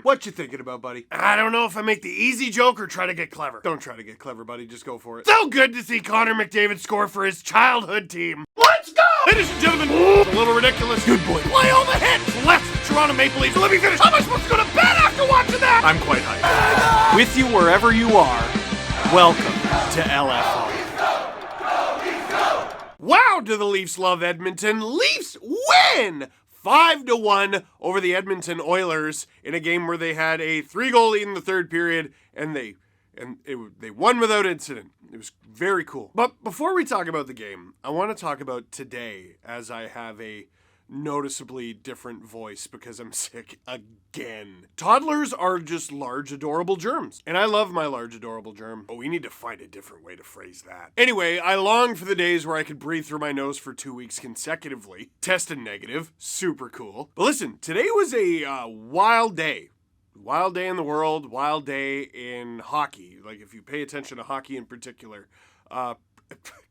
What you thinking about, buddy? I don't know if I make the easy joke or try to get clever. Don't try to get clever, buddy. Just go for it. So good to see Connor McDavid score for his childhood team. Let's go! Ladies and gentlemen, it's a little ridiculous. Good boy. Play all the hits. Left the Toronto Maple Leafs. Let me finish. How am I supposed to go to bed after watching that? I'm quite hyped. With you wherever you are, welcome to LFO. Wow, do the Leafs love Edmonton. Leafs win 5-1 over the Edmonton Oilers in a game where they had a 3-goal lead in the third period, and they won without incident. It was very cool. But before we talk about the game, I want to talk about today, as I have a noticeably different voice because I'm sick again. Toddlers are just large, adorable germs. And I love my large, adorable germ. But we need to find a different way to phrase that. Anyway, I long for the days where I could breathe through my nose for 2 weeks consecutively. Tested negative. Super cool. But listen, today was a wild day. Wild day in the world, wild day in hockey. Like, if you pay attention to hockey in particular,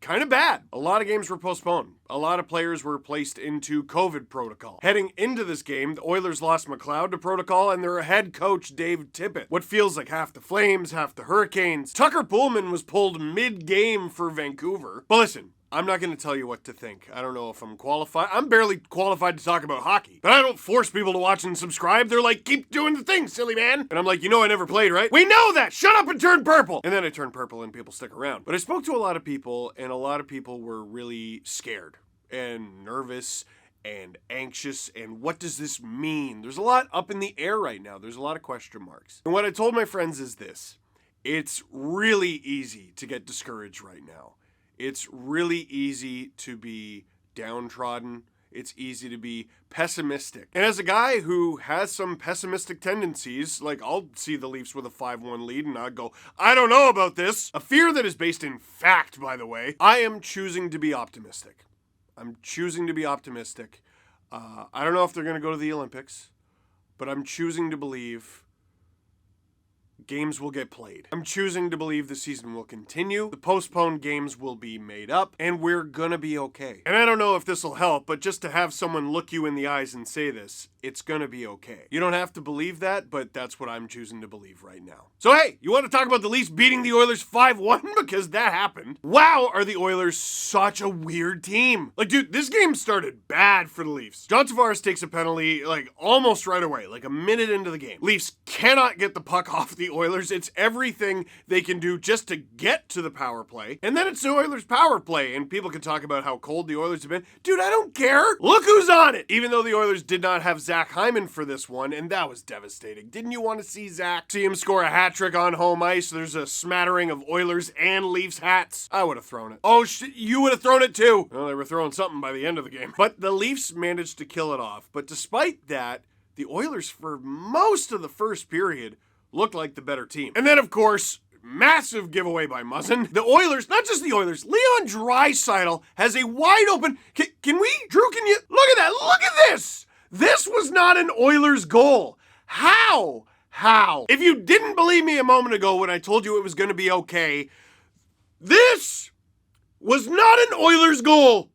kind of bad. A lot of games were postponed. A lot of players were placed into COVID protocol. Heading into this game, the Oilers lost McLeod to protocol and their head coach, Dave Tippett. What feels like half the Flames, half the Hurricanes. Tucker Pullman was pulled mid-game for Vancouver. But listen, I'm not going to tell you what to think. I don't know if I'm qualified. I'm barely qualified to talk about hockey. But I don't force people to watch and subscribe. They're like, keep doing the thing, silly man. And I'm like, you know I never played, right? We know that! Shut up and turn purple! And then I turn purple and people stick around. But I spoke to a lot of people, and a lot of people were really scared and nervous and anxious, and what does this mean? There's a lot up in the air right now. There's a lot of question marks. And what I told my friends is this. It's really easy to get discouraged right now. It's really easy to be downtrodden. It's easy to be pessimistic. And as a guy who has some pessimistic tendencies, like I'll see the Leafs with a 5-1 lead and I'd go, I don't know about this. A fear that is based in fact, by the way. I am choosing to be optimistic. I'm choosing to be optimistic. I don't know if they're going to go to the Olympics, but I'm choosing to believe games will get played. I'm choosing to believe the season will continue, the postponed games will be made up, and we're gonna be okay. And I don't know if this will help, but just to have someone look you in the eyes and say this, it's gonna be okay. You don't have to believe that, but that's what I'm choosing to believe right now. So hey, you want to talk about the Leafs beating the Oilers 5-1? Because that happened. Wow, are the Oilers such a weird team. Like, dude, this game started bad for the Leafs. John Tavares takes a penalty, like, almost right away, like a minute into the game. Leafs cannot get the puck off the Oilers. It's everything they can do just to get to the power play. And then it's the Oilers power play. And people can talk about how cold the Oilers have been. Dude, I don't care. Look who's on it. Even though the Oilers did not have Zach Hyman for this one. And that was devastating. Didn't you want to see Zach? See him score a hat trick on home ice. There's a smattering of Oilers and Leafs hats. I would have thrown it. Oh shit, you would have thrown it too. Well, they were throwing something by the end of the game. But the Leafs managed to kill it off. But despite that, the Oilers for most of the first period looked like the better team. And then, of course, massive giveaway by Muzzin. The Oilers, not just the Oilers, Leon Draisaitl has a wide open... Can we? Drew, can you... Look at that. Look at this. This was not an Oilers goal. How? If you didn't believe me a moment ago when I told you it was going to be okay, this was not an Oilers goal.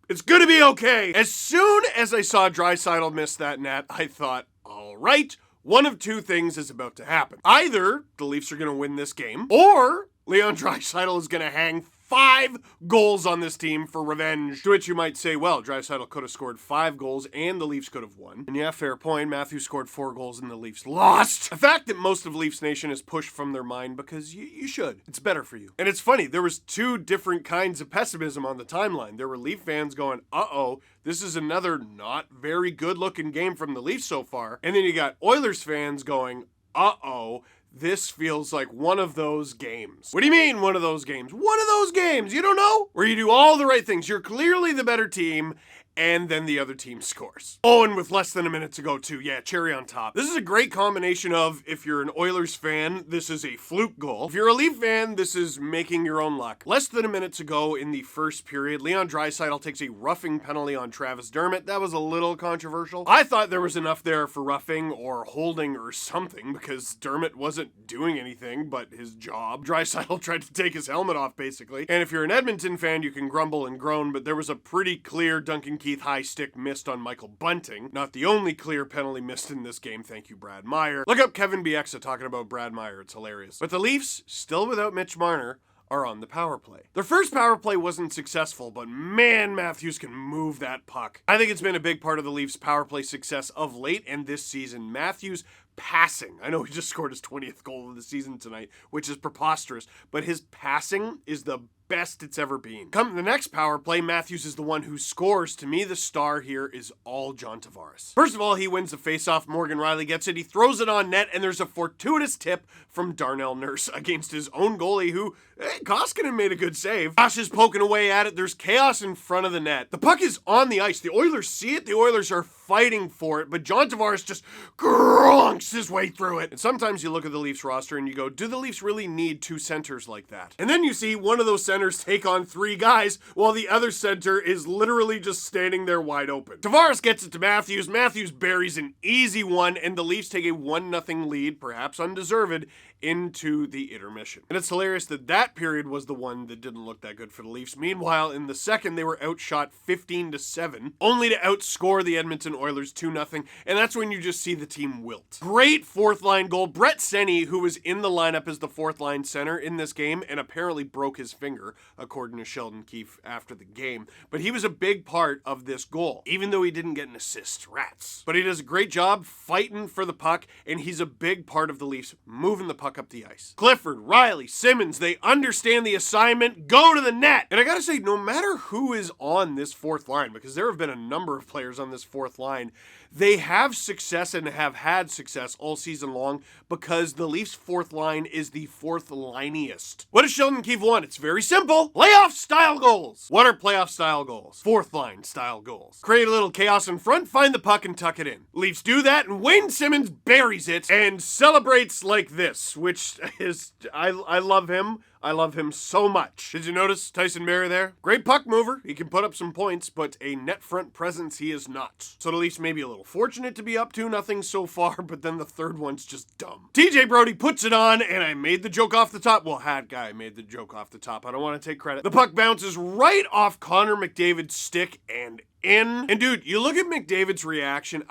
It's going to be okay. As soon as I saw Draisaitl miss that net, I thought, all right, one of two things is about to happen. Either the Leafs are going to win this game, or Leon Draisaitl is going to hang 5 goals on this team for revenge. To which you might say, well, Draisaitl could have scored 5 goals and the Leafs could have won. And yeah, fair point. Matthews scored 4 goals and the Leafs lost. A fact that most of Leafs Nation is pushed from their mind because you should. It's better for you. And it's funny, there was 2 different kinds of pessimism on the timeline. There were Leaf fans going, uh-oh, this is another not very good looking game from the Leafs so far. And then you got Oilers fans going, uh-oh, this feels like one of those games. What do you mean, one of those games? One of those games, you don't know? Where you do all the right things. You're clearly the better team, and then the other team scores. Oh, and with less than a minute to go too. Yeah, cherry on top. This is a great combination of, if you're an Oilers fan, this is a fluke goal. If you're a Leaf fan, this is making your own luck. Less than a minute to go in the first period. Leon Draisaitl takes a roughing penalty on Travis Dermott. That was a little controversial. I thought there was enough there for roughing or holding or something because Dermott wasn't doing anything but his job. Draisaitl tried to take his helmet off, basically. And if you're an Edmonton fan, you can grumble and groan, but there was a pretty clear Duncan Keith high stick missed on Michael Bunting. Not the only clear penalty missed in this game, thank you, Brad Meyer. Look up Kevin Bieksa talking about Brad Meyer, it's hilarious. But the Leafs, still without Mitch Marner, are on the power play. Their first power play wasn't successful, but man, Matthews can move that puck. I think it's been a big part of the Leafs' power play success of late and this season. Matthews passing. I know he just scored his 20th goal of the season tonight, which is preposterous, but his passing is the best it's ever been. Come the next power play, Matthews is the one who scores. To me, the star here is all John Tavares. First of all, he wins the faceoff. Morgan Rielly gets it. He throws it on net, and there's a fortuitous tip from Darnell Nurse against his own goalie, who, Koskinen made a good save. Josh is poking away at it. There's chaos in front of the net. The puck is on the ice. The Oilers see it. The Oilers are fighting for it, but John Tavares just gronks his way through it. And sometimes you look at the Leafs roster and you go, do the Leafs really need two centers like that? And then you see one of those centers take on three guys while the other center is literally just standing there wide open. Tavares gets it to Matthews. Matthews buries an easy one, and the Leafs take a 1-0 lead, perhaps undeserved, into the intermission. And it's hilarious that that period was the one that didn't look that good for the Leafs. Meanwhile, in the second, they were outshot 15-7, only to outscore the Edmonton Oilers 2-0, and that's when you just see the team wilt. Great fourth line goal. Brett Seney, who was in the lineup as the fourth line center in this game and apparently broke his finger, according to Sheldon Keefe after the game, but he was a big part of this goal, even though he didn't get an assist. Rats. But he does a great job fighting for the puck, and he's a big part of the Leafs moving the puck up the ice. Clifford, Rielly, Simmons, they understand the assignment, go to the net. And I gotta say, no matter who is on this fourth line, because there have been a number of players on this fourth line, they have success and have had success all season long because the Leafs' fourth line is the fourth liniest. What does Sheldon Keefe want? It's very simple. Playoff style goals. What are playoff style goals? Fourth line style goals. Create a little chaos in front, find the puck and tuck it in. Leafs do that, and Wayne Simmons buries it and celebrates like this, which is, I love him. I love him so much. Did you notice Tyson Barrie there? Great puck mover. He can put up some points, but a net front presence he is not. So the Leafs may be a little fortunate to be up 2-0 so far, but then the third one's just dumb. TJ Brody puts it on, and I made the joke off the top. Well, Hat Guy made the joke off the top. I don't want to take credit. The puck bounces right off Connor McDavid's stick and in. And dude, you look at McDavid's reaction.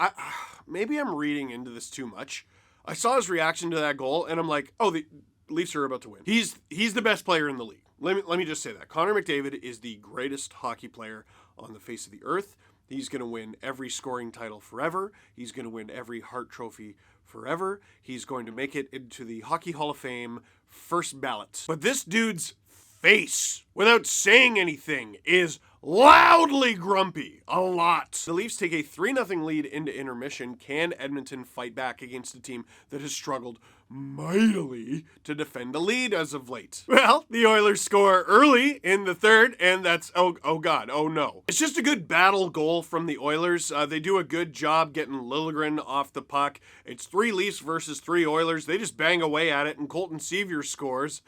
Maybe I'm reading into this too much. I saw his reaction to that goal, and I'm like, oh, the Leafs are about to win. He's the best player in the league. Let me just say that. Connor McDavid is the greatest hockey player on the face of the earth. He's going to win every scoring title forever. He's going to win every Hart Trophy forever. He's going to make it into the Hockey Hall of Fame first ballot. But this dude's face, without saying anything, is loudly grumpy. A lot. The Leafs take a 3-0 lead into intermission. Can Edmonton fight back against a team that has struggled mightily to defend the lead as of late? Well, the Oilers score early in the third, and that's, oh God, oh no. It's just a good battle goal from the Oilers. They do a good job getting Liljegren off the puck. It's 3 Leafs versus 3 Oilers. They just bang away at it, and Colton Sevier scores.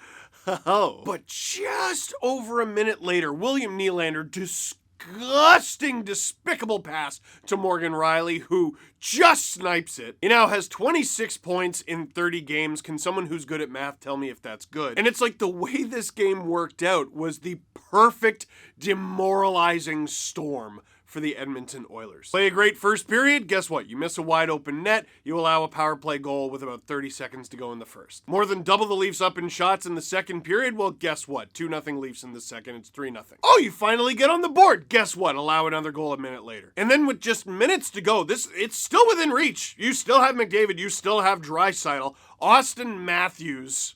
Oh. But just over a minute later, William Nylander disgusting, despicable pass to Morgan Rielly, who just snipes it. He now has 26 points in 30 games. Can someone who's good at math tell me if that's good? And it's like the way this game worked out was the perfect demoralizing storm for the Edmonton Oilers. Play a great first period, guess what? You miss a wide open net, you allow a power play goal with about 30 seconds to go in the first. More than double the Leafs up in shots in the second period, well, guess what? 2-0 Leafs in the second, it's 3-0. Oh, you finally get on the board, guess what? Allow another goal a minute later. And then with just minutes to go, it's still within reach. You still have McDavid, you still have Draisaitl, Auston Matthews.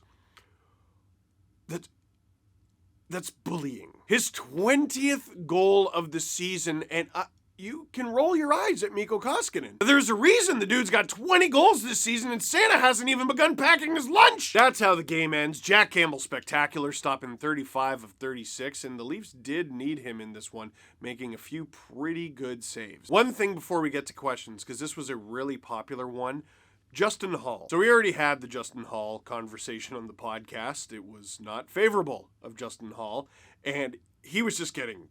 That's bullying. His 20th goal of the season, and you can roll your eyes at Mikko Koskinen. There's a reason the dude's got 20 goals this season, and Santa hasn't even begun packing his lunch. That's how the game ends. Jack Campbell spectacular, stopping 35 of 36, and the Leafs did need him in this one, making a few pretty good saves. One thing before we get to questions, because this was a really popular one, Justin Hall. So we already had the Justin Hall conversation on the podcast. It was not favorable of Justin Hall, and he was just getting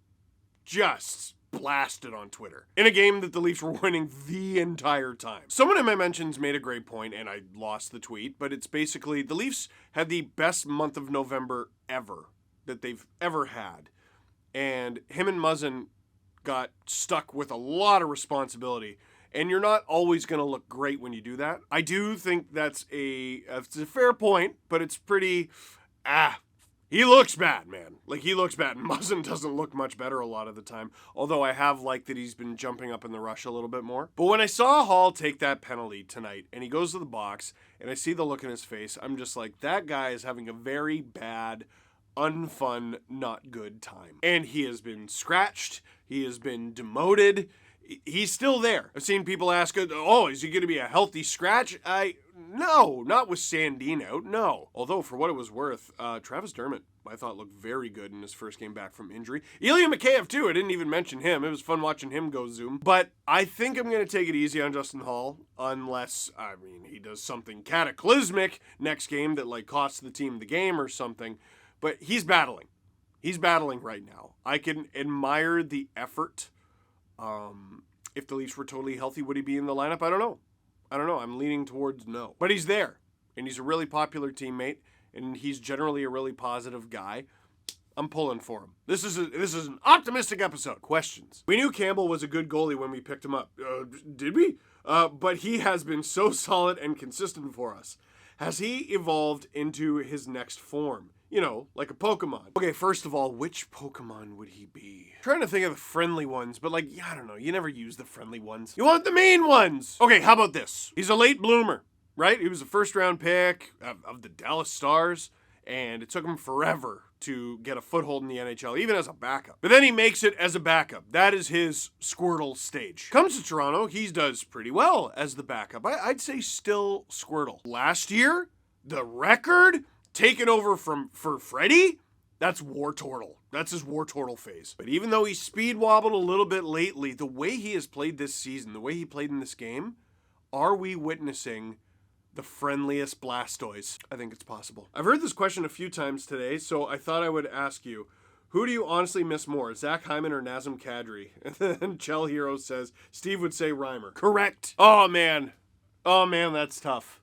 blasted on Twitter in a game that the Leafs were winning the entire time. Someone in my mentions made a great point, and I lost the tweet, but it's basically the Leafs had the best month of November ever that they've ever had, and him and Muzzin got stuck with a lot of responsibility. And you're not always going to look great when you do that. I do think it's a fair point, but it's pretty, he looks bad, man. Like, he looks bad. Muzzin doesn't look much better a lot of the time, although I have liked that he's been jumping up in the rush a little bit more. But when I saw Hall take that penalty tonight, and he goes to the box, and I see the look in his face, I'm just like, that guy is having a very bad, unfun, not good time. And he has been scratched. He has been demoted. He's still there. I've seen people ask, oh, is he going to be a healthy scratch? No, not with Sandin out, no. Although, for what it was worth, Travis Dermott, I thought, looked very good in his first game back from injury. Ilya Mikheyev, too. I didn't even mention him. It was fun watching him go Zoom. But I think I'm going to take it easy on Justin Hall, unless, he does something cataclysmic next game that, costs the team the game or something. But he's battling. He's battling right now. I can admire the effort. If the Leafs were totally healthy, would he be in the lineup? I don't know. I'm leaning towards no. But he's there, and he's a really popular teammate, and he's generally a really positive guy. I'm pulling for him. This is an optimistic episode. Questions. We knew Campbell was a good goalie when we picked him up. Did we? But he has been so solid and consistent for us. Has he evolved into his next form? Like a Pokemon. Okay, first of all, which Pokemon would he be? I'm trying to think of the friendly ones, but I don't know. You never use the friendly ones. You want the mean ones. Okay, how about this? He's a late bloomer, right? He was a first-round pick of the Dallas Stars, and it took him forever to get a foothold in the NHL, even as a backup. But then he makes it as a backup. That is his Squirtle stage. Comes to Toronto, he does pretty well as the backup. I'd say still Squirtle. Last year, the record taken over for Freddie, that's Wartortle. That's his Wartortle phase. But even though he's speed wobbled a little bit lately, the way he has played this season, the way he played in this game, are we witnessing the friendliest Blastoise? I think it's possible. I've heard this question a few times today, so I thought I would ask you, who do you honestly miss more, Zach Hyman or Nazem Kadri? And then Chell Hero says, Steve would say Reimer. Correct. Oh, man, that's tough.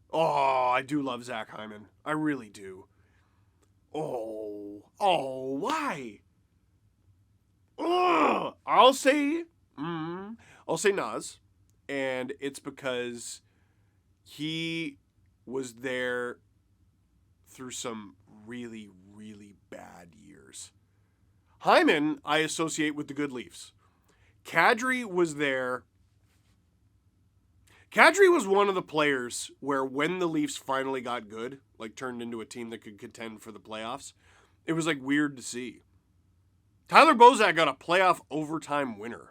Oh, I do love Zach Hyman. I really do. Oh, why? I'll say Nas, and it's because he was there through some really, really bad years. Hyman, I associate with the good Leafs. Kadri was there. Kadri was one of the players where when the Leafs finally got good, turned into a team that could contend for the playoffs, it was weird to see. Tyler Bozak got a playoff overtime winner.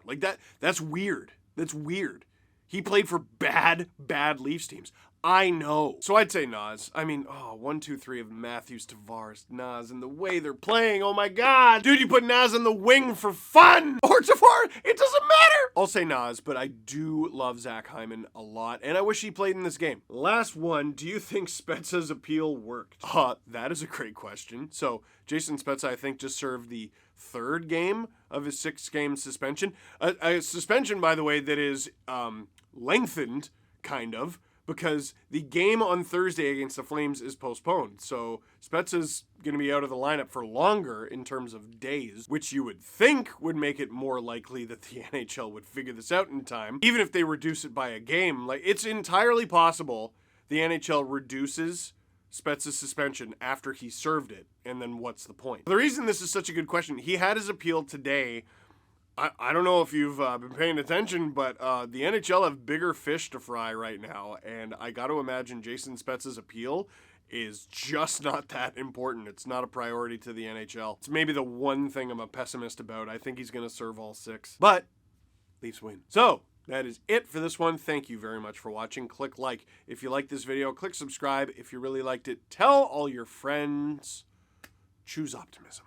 That's weird. That's weird. He played for bad Leafs teams. I know. So I'd say Nas. 1, 2, 3 of Matthews, Tavares, Nas, and the way they're playing. Oh my God. Dude, you put Nas on the wing for fun. Or Tavares. It doesn't matter. I'll say Nas, but I do love Zach Hyman a lot, and I wish he played in this game. Last one. Do you think Spezza's appeal worked? That is a great question. So Jason Spezza, I think, just served the third game of his 6-game suspension. A suspension, by the way, that is lengthened, kind of, because the game on Thursday against the Flames is postponed. So Spezza's going to be out of the lineup for longer in terms of days, which you would think would make it more likely that the NHL would figure this out in time, even if they reduce it by a game. It's entirely possible the NHL reduces Spezza's suspension after he served it, and then what's the point? The reason this is such a good question, he had his appeal today. I don't know if you've been paying attention, but the NHL have bigger fish to fry right now, and I got to imagine Jason Spezza's appeal is just not that important. It's not a priority to the NHL. It's maybe the one thing I'm a pessimist about. I think he's going to serve all 6, but Leafs win. So that is it for this one. Thank you very much for watching. Click like if you like this video. Click subscribe if you really liked it. Tell all your friends. Choose optimism.